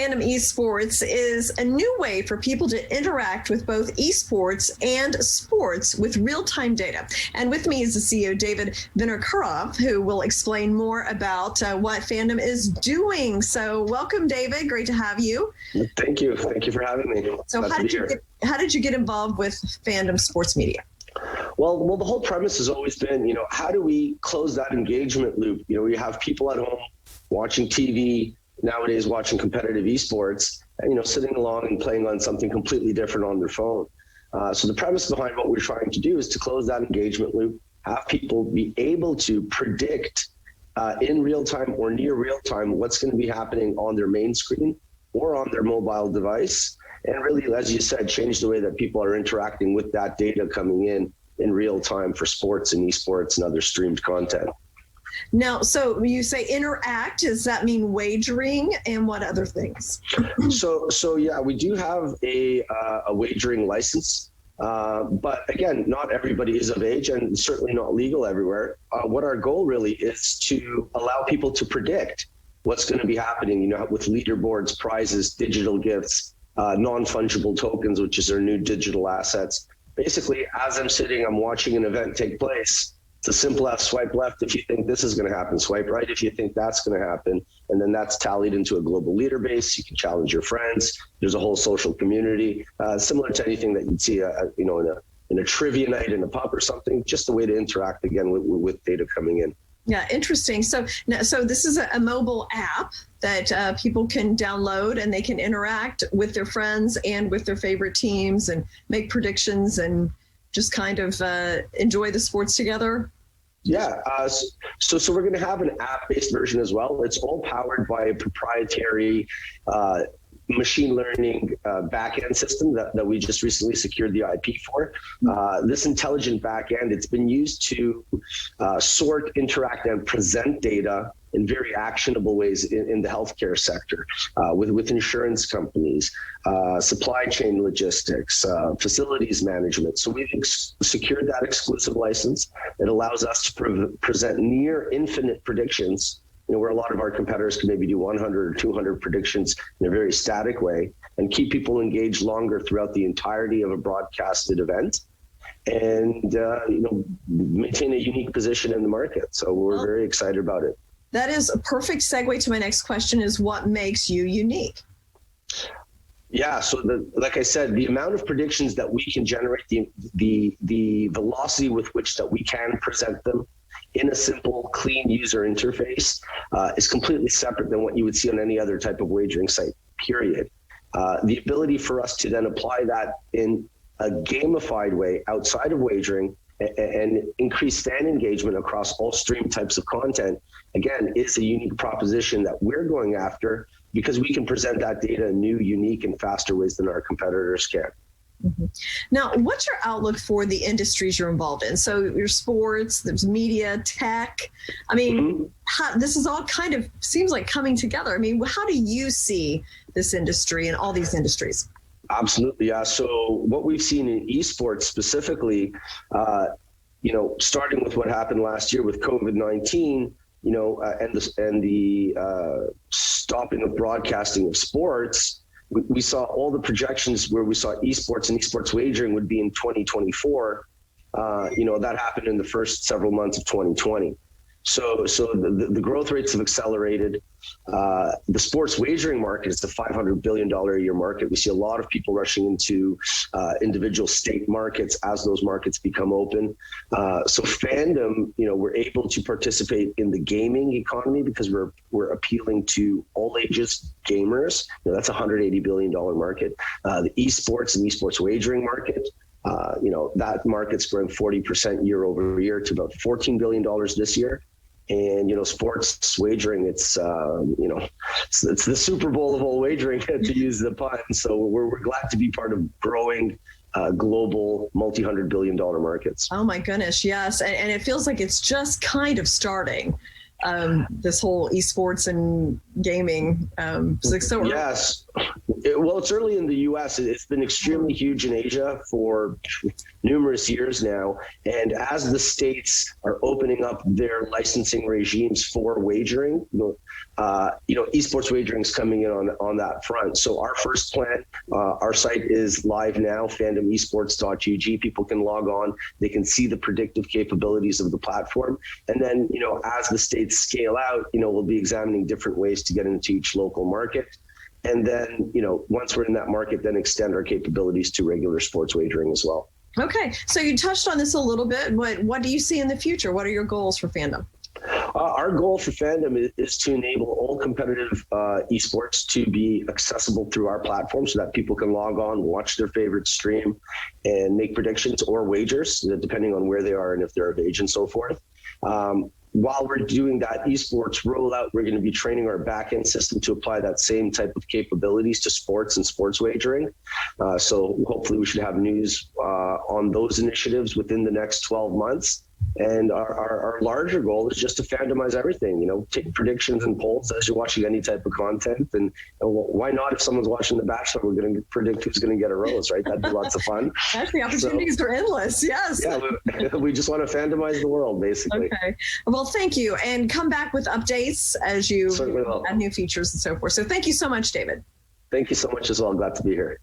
Fandom Esports is a new way for people to interact with both esports and sports with real-time data. And with me is the CEO, David Vinokurov, who will explain more about what Fandom is doing. So welcome, David. Great to have you. Thank you. Thank you for having me. So how did you get involved with Fandom Sports Media? Well, the whole premise has always been, how do we close that engagement loop? We have people at home watching TV, nowadays watching competitive esports, and, sitting along and playing on something completely different on their phone. So the premise behind what we're trying to do is to close that engagement loop, have people be able to predict in real time or near real time what's going to be happening on their main screen or on their mobile device. And really, as you said, change the way that people are interacting with that data coming in real time for sports and esports and other streamed content. Now, so when you say interact, does that mean wagering, and what other things? So yeah, we do have a wagering license, but again, not everybody is of age and certainly not legal everywhere. What our goal really is to allow people to predict what's going to be happening, with leaderboards, prizes, digital gifts, non-fungible tokens, which is their new digital assets. Basically, as I'm watching an event take place. It's as simple as swipe left if you think this is going to happen, swipe right if you think that's going to happen, and then that's tallied into a global leader base. You can challenge your friends. There's a whole social community, similar to anything that you'd see, in a trivia night in a pub or something. Just a way to interact again with data coming in. Yeah, interesting. So this is a mobile app that people can download, and they can interact with their friends and with their favorite teams and make predictions and just kind of enjoy the sports together? Yeah, so we're going to have an app-based version as well. It's all powered by a proprietary machine learning back-end system that we just recently secured the IP for. This intelligent back-end, it's been used to sort, interact, and present data in very actionable ways in the healthcare sector, with insurance companies, supply chain logistics, facilities management. So we've secured that exclusive license. It allows us to present near infinite predictions, where a lot of our competitors can maybe do 100 or 200 predictions in a very static way, and keep people engaged longer throughout the entirety of a broadcasted event, and maintain a unique position in the market. So we're very excited about it. That is a perfect segue to my next question: is what makes you unique? Yeah, so like I said, the amount of predictions that we can generate, the velocity with which that we can present them in a simple, clean user interface is completely separate than what you would see on any other type of wagering site, period. The ability for us to then apply that in a gamified way outside of wagering and increase fan engagement across all stream types of content, again, is a unique proposition that we're going after because we can present that data in new, unique, and faster ways than our competitors can. Mm-hmm. Now, what's your outlook for the industries you're involved in? So your sports, there's media, tech. I mean, this is all kind of seems like coming together. I mean, how do you see this industry and all these industries? Absolutely, yeah. So what we've seen in esports specifically, starting with what happened last year with COVID-19, and the stopping of broadcasting of sports, we saw all the projections where we saw esports and esports wagering would be in 2024. That happened in the first several months of 2020. So the growth rates have accelerated. The sports wagering market is a $500 billion a year market. We see a lot of people rushing into individual state markets as those markets become open. So Fandom, we're able to participate in the gaming economy because we're appealing to all ages gamers. That's a $180 billion market. The esports and esports wagering market, that market's growing 40% year over year to about $14 billion this year. And, sports wagering, it's the Super Bowl of all wagering, to use the pun. So we're glad to be part of growing global multi-$100 billion markets. Oh my goodness, yes. And it feels like it's just kind of starting, this whole esports and gaming. Yes. Well, it's early in the U.S. It's been extremely huge in Asia for numerous years now. And as the states are opening up their licensing regimes for wagering, esports wagering is coming in on that front. So our first plan, our site is live now, fandomesports.ug. People can log on. They can see the predictive capabilities of the platform. And then, as the states scale out, we'll be examining different ways to get into each local market. And then, once we're in that market, then extend our capabilities to regular sports wagering as well. Okay. So you touched on this a little bit, but what do you see in the future? What are your goals for Fandom? Our goal for Fandom is to enable all competitive esports to be accessible through our platform so that people can log on, watch their favorite stream, and make predictions or wagers, depending on where they are and if they're of age and so forth. While we're doing that esports rollout, we're going to be training our back-end system to apply that same type of capabilities to sports and sports wagering. So hopefully we should have news on those initiatives within the next 12 months. And our larger goal is just to fandomize everything, take predictions and polls as you're watching any type of content. And why not, if someone's watching The Bachelor, we're going to predict who's going to get a rose, right? That'd be lots of fun. The opportunities are endless, yes. Yeah, we just want to fandomize the world, basically. Okay. Well, thank you. And come back with updates as you Certainly will. add new features and so forth. So thank you so much, David. Thank you so much as well. Glad to be here.